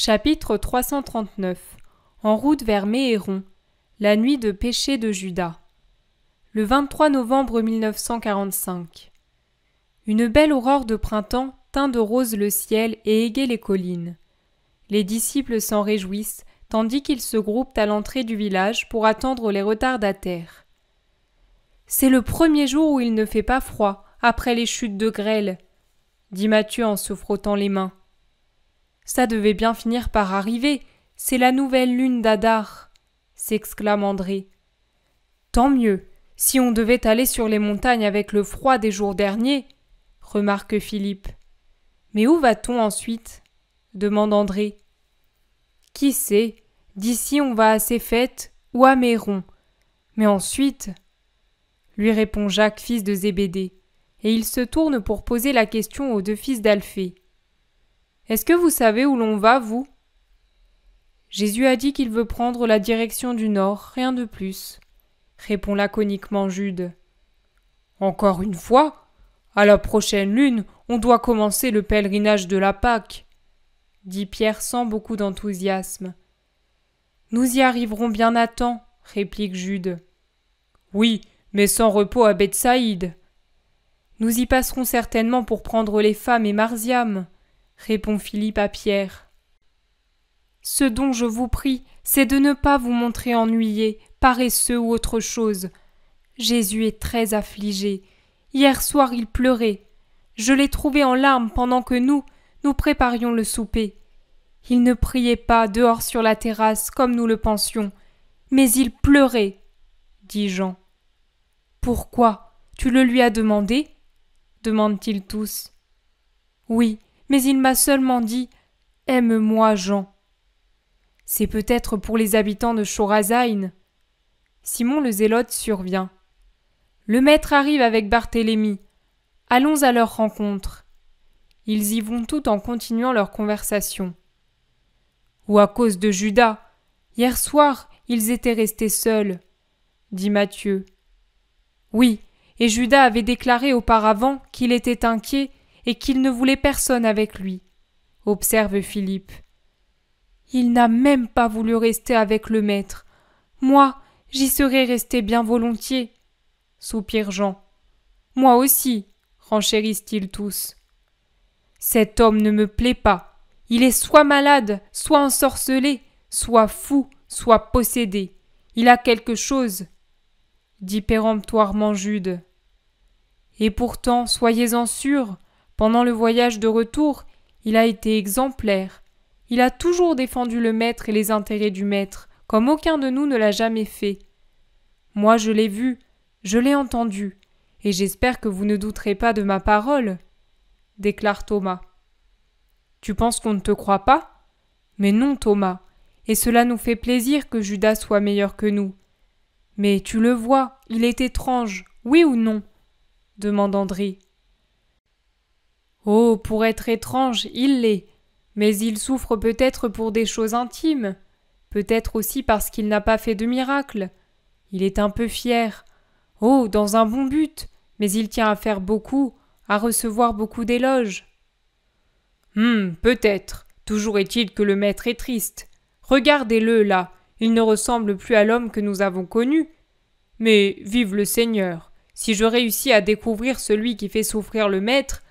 Chapitre 339. En route vers Méhéron. La nuit de péché de Judas. Le 23 novembre 1945. Une belle aurore de printemps teint de rose le ciel et égaie les collines. Les disciples s'en réjouissent, tandis qu'ils se groupent à l'entrée du village pour attendre les retardataires. C'est le premier jour où il ne fait pas froid, après les chutes de grêle, dit Matthieu en se frottant les mains. Ça devait bien finir par arriver, c'est la nouvelle lune d'Adar, s'exclame André. Tant mieux, si on devait aller sur les montagnes avec le froid des jours derniers, remarque Philippe. Mais où va-t-on ensuite ? Demande André. Qui sait, d'ici on va à ces fêtes ou à Méhéron. Mais ensuite, lui répond Jacques, fils de Zébédée, et il se tourne pour poser la question aux deux fils d'Alphée. Est-ce que vous savez où l'on va, vous ? Jésus a dit qu'il veut prendre la direction du nord, rien de plus, répond laconiquement Jude. Encore une fois ? À la prochaine lune, on doit commencer le pèlerinage de la Pâque, dit Pierre sans beaucoup d'enthousiasme. Nous y arriverons bien à temps, réplique Jude. Oui, mais sans repos à Bethsaïde. Nous y passerons certainement pour prendre les femmes et Marziam, répond Philippe à Pierre. Ce dont je vous prie, c'est de ne pas vous montrer ennuyé, paresseux ou autre chose. Jésus est très affligé. Hier soir, il pleurait. Je l'ai trouvé en larmes pendant que nous préparions le souper. Il ne priait pas dehors sur la terrasse comme nous le pensions, mais il pleurait, dit Jean. Pourquoi ? Tu le lui as demandé ? Demandent-ils tous. Oui, mais il m'a seulement dit « Aime-moi, Jean ». C'est peut-être pour les habitants de Chorazaïn. Simon le Zélote survient. Le maître arrive avec Barthélemy. Allons à leur rencontre. Ils y vont tout en continuant leur conversation. Ou à cause de Judas. Hier soir, ils étaient restés seuls, dit Matthieu. Oui, et Judas avait déclaré auparavant qu'il était inquiet et qu'il ne voulait personne avec lui, observe Philippe. Il n'a même pas voulu rester avec le maître. Moi, j'y serais resté bien volontiers, soupire Jean. Moi aussi, renchérissent-ils tous. Cet homme ne me plaît pas. Il est soit malade, soit ensorcelé, soit fou, soit possédé. Il a quelque chose, dit péremptoirement Jude. Et pourtant, soyez-en sûrs, pendant le voyage de retour, il a été exemplaire. Il a toujours défendu le maître et les intérêts du maître, comme aucun de nous ne l'a jamais fait. Moi, je l'ai vu, je l'ai entendu, et j'espère que vous ne douterez pas de ma parole, déclare Thomas. Tu penses qu'on ne te croit pas ? Mais non, Thomas, et cela nous fait plaisir que Judas soit meilleur que nous. Mais tu le vois, il est étrange, oui ou non ? Demande André. Oh, pour être étrange, il l'est, mais il souffre peut-être pour des choses intimes, peut-être aussi parce qu'il n'a pas fait de miracle. Il est un peu fier. Oh, dans un bon but, mais il tient à faire beaucoup, à recevoir beaucoup d'éloges. Peut-être. Toujours est-il que le maître est triste. Regardez-le là, il ne ressemble plus à l'homme que nous avons connu. Mais vive le Seigneur. Si je réussis à découvrir celui qui fait souffrir le maître,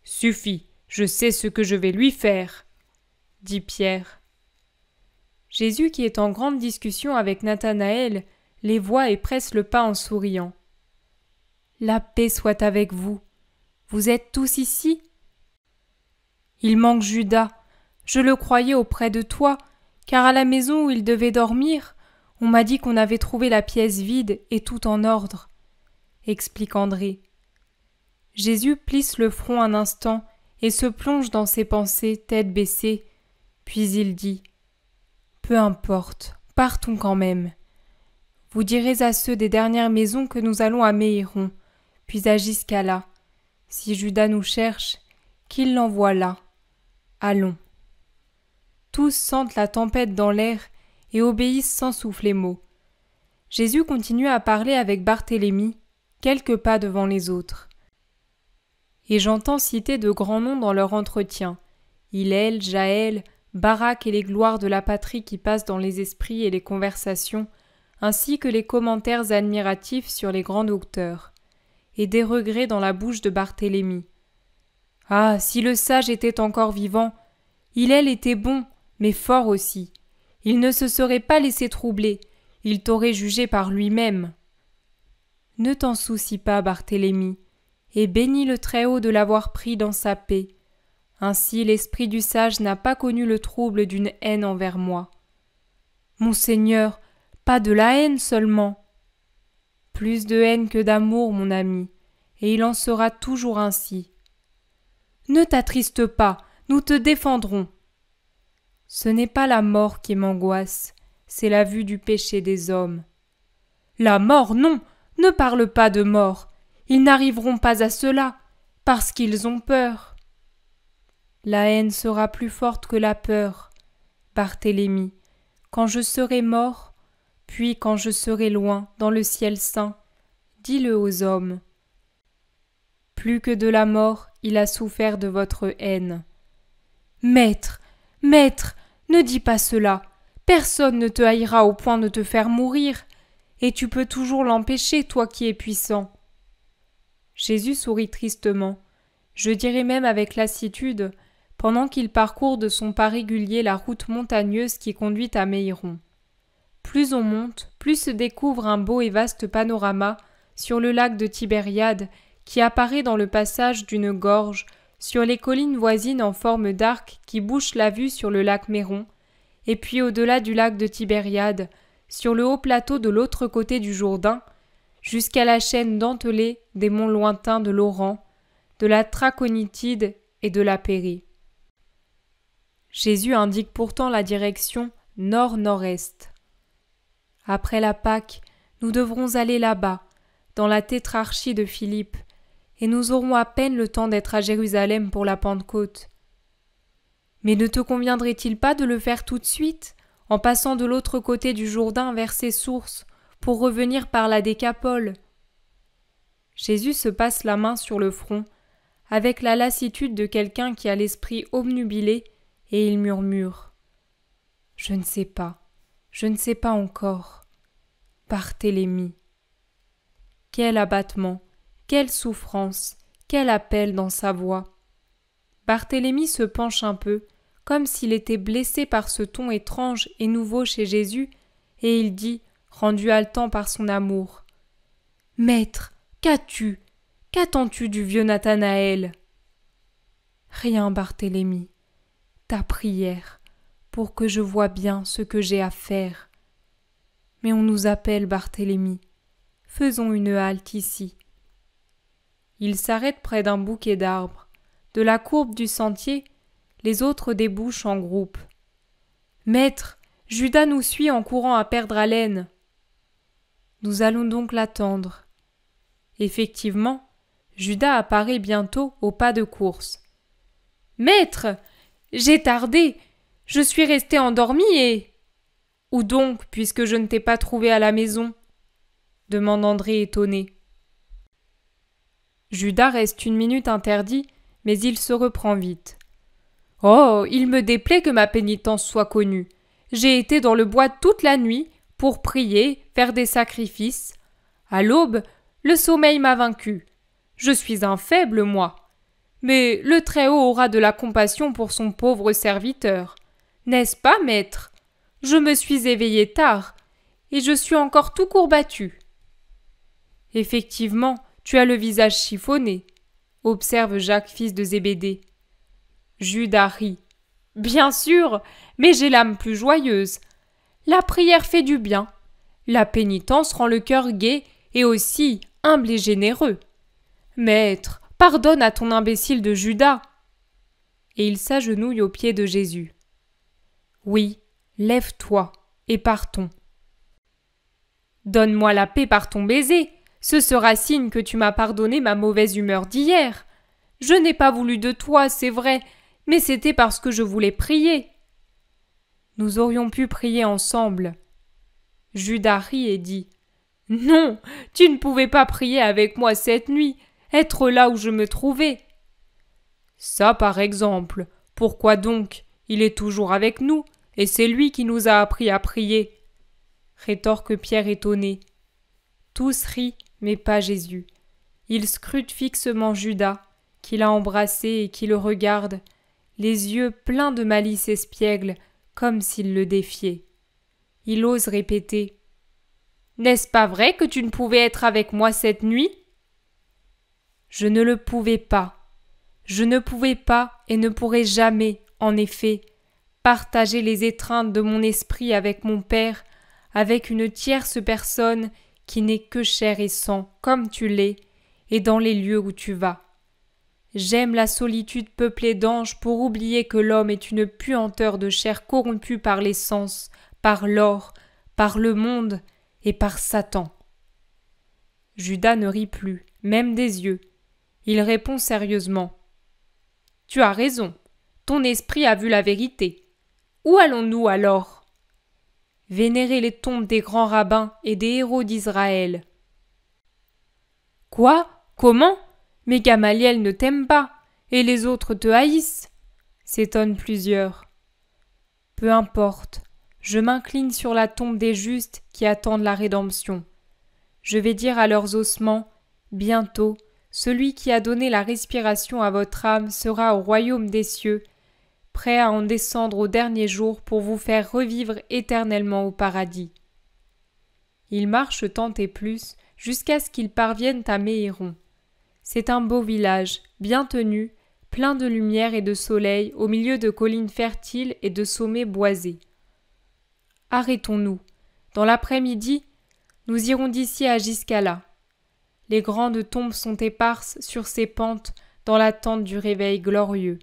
suffit, je sais ce que je vais lui faire, dit Pierre. Jésus, qui est en grande discussion avec Nathanaël, les voit et presse le pas en souriant. La paix soit avec vous. Vous êtes tous ici ? Il manque Judas. Je le croyais auprès de toi, car à la maison où il devait dormir, on m'a dit qu'on avait trouvé la pièce vide et tout en ordre, explique André. Jésus plisse le front un instant et se plonge dans ses pensées, tête baissée, puis il dit « Peu importe, partons quand même. Vous direz à ceux des dernières maisons que nous allons à Méhéron, puis à Giscala. Si Judas nous cherche, qu'il l'envoie là. Allons. » Tous sentent la tempête dans l'air et obéissent sans souffler mot. Jésus continue à parler avec Barthélemy, quelques pas devant les autres. Et j'entends citer de grands noms dans leur entretien. Hillel, Jaël, Barak et les gloires de la patrie qui passent dans les esprits et les conversations, ainsi que les commentaires admiratifs sur les grands docteurs, et des regrets dans la bouche de Barthélemy. Ah, si le sage était encore vivant, Hillel était bon, mais fort aussi. Il ne se serait pas laissé troubler, il t'aurait jugé par lui-même. Ne t'en soucie pas, Barthélemy, et bénis le Très-Haut de l'avoir pris dans sa paix. Ainsi l'esprit du sage n'a pas connu le trouble d'une haine envers moi. Mon Seigneur, pas de la haine seulement. Plus de haine que d'amour, mon ami, et il en sera toujours ainsi. Ne t'attriste pas, nous te défendrons. Ce n'est pas la mort qui m'angoisse, c'est la vue du péché des hommes. La mort, non, ne parle pas de mort, ils n'arriveront pas à cela, parce qu'ils ont peur. La haine sera plus forte que la peur, Barthélemy, quand je serai mort, puis quand je serai loin dans le ciel saint, dis-le aux hommes. Plus que de la mort, il a souffert de votre haine. Maître, maître, ne dis pas cela, personne ne te haïra au point de te faire mourir, et tu peux toujours l'empêcher, toi qui es puissant. Jésus sourit tristement, je dirais même avec lassitude, pendant qu'il parcourt de son pas régulier la route montagneuse qui conduit à Méiron. Plus on monte, plus se découvre un beau et vaste panorama sur le lac de Tibériade qui apparaît dans le passage d'une gorge sur les collines voisines en forme d'arc qui bouchent la vue sur le lac Méron, et puis au-delà du lac de Tibériade, sur le haut plateau de l'autre côté du Jourdain, jusqu'à la chaîne dentelée des monts lointains de l'Oran, de la Traconitide et de la Périe. Jésus indique pourtant la direction nord-nord-est. Après la Pâque, nous devrons aller là-bas, dans la tétrarchie de Philippe, et nous aurons à peine le temps d'être à Jérusalem pour la Pentecôte. Mais ne te conviendrait-il pas de le faire tout de suite, en passant de l'autre côté du Jourdain vers ses sources, pour revenir par la Décapole ? Jésus se passe la main sur le front, avec la lassitude de quelqu'un qui a l'esprit obnubilé, et il murmure « Je ne sais pas encore. Barthélemy. » Quel abattement, quelle souffrance, quel appel dans sa voix. Barthélemy se penche un peu, comme s'il était blessé par ce ton étrange et nouveau chez Jésus, et il dit, rendu haletant par son amour, « Maître, qu'as-tu ? Qu'attends-tu du vieux Nathanaël ?»« Rien, Barthélemy, ta prière, pour que je voie bien ce que j'ai à faire. Mais on nous appelle, Barthélemy. Faisons une halte ici. » Il s'arrête près d'un bouquet d'arbres. De la courbe du sentier, les autres débouchent en groupe. « Maître, Judas nous suit en courant à perdre haleine. » Nous allons donc l'attendre. Effectivement, Judas apparaît bientôt au pas de course. « Maître, j'ai tardé, je suis resté endormi et… »« Où donc, puisque je ne t'ai pas trouvé à la maison ?» demande André étonné. Judas reste une minute interdit, mais il se reprend vite. « Oh, il me déplaît que ma pénitence soit connue. J'ai été dans le bois toute la nuit pour prier, faire des sacrifices. À l'aube, le sommeil m'a vaincu. Je suis un faible, moi. Mais le Très-Haut aura de la compassion pour son pauvre serviteur. N'est-ce pas, maître ? Je me suis éveillé tard, et je suis encore tout courbattu. » « Effectivement, tu as le visage chiffonné, » observe Jacques, fils de Zébédée. Judas rit. « Bien sûr, mais j'ai l'âme plus joyeuse. La prière fait du bien. La pénitence rend le cœur gai et aussi humble et généreux. Maître, pardonne à ton imbécile de Judas. » Et il s'agenouille aux pieds de Jésus. « Oui, lève-toi et partons. »« Donne-moi la paix par ton baiser. Ce sera signe que tu m'as pardonné ma mauvaise humeur d'hier. Je n'ai pas voulu de toi, c'est vrai, mais c'était parce que je voulais prier. » Nous aurions pu prier ensemble. Judas rit et dit « Non, tu ne pouvais pas prier avec moi cette nuit, être là où je me trouvais. »« Ça par exemple, pourquoi donc ? Il est toujours avec nous, et c'est lui qui nous a appris à prier. Rétorque Pierre étonné. Tous rient, mais pas Jésus. Il scrute fixement Judas, qui l'a embrassé et qui le regarde, les yeux pleins de malice espiègle, comme s'il le défiait. Il ose répéter « N'est-ce pas vrai que tu ne pouvais être avec moi cette nuit ?» Je ne le pouvais pas. Je ne pouvais pas et ne pourrais jamais, en effet, partager les étreintes de mon esprit avec mon Père, avec une tierce personne qui n'est que chair et sang, comme tu l'es, et dans les lieux où tu vas. J'aime la solitude peuplée d'anges pour oublier que l'homme est une puanteur de chair corrompue par les sens, par l'or, par le monde et par Satan. Judas ne rit plus, même des yeux. Il répond sérieusement. Tu as raison, ton esprit a vu la vérité. Où allons-nous alors ? Vénérer les tombes des grands rabbins et des héros d'Israël. Quoi ? Comment ? Mais Gamaliel ne t'aime pas, et les autres te haïssent, s'étonnent plusieurs. Peu importe, je m'incline sur la tombe des justes qui attendent la rédemption. Je vais dire à leurs ossements, bientôt, celui qui a donné la respiration à votre âme sera au royaume des cieux, prêt à en descendre au dernier jour pour vous faire revivre éternellement au paradis. Ils marchent tant et plus jusqu'à ce qu'ils parviennent à Méhéron. C'est un beau village, bien tenu, plein de lumière et de soleil au milieu de collines fertiles et de sommets boisés. Arrêtons-nous. Dans l'après-midi, nous irons d'ici à jusqu'à là. Les grandes tombes sont éparses sur ces pentes dans l'attente du réveil glorieux.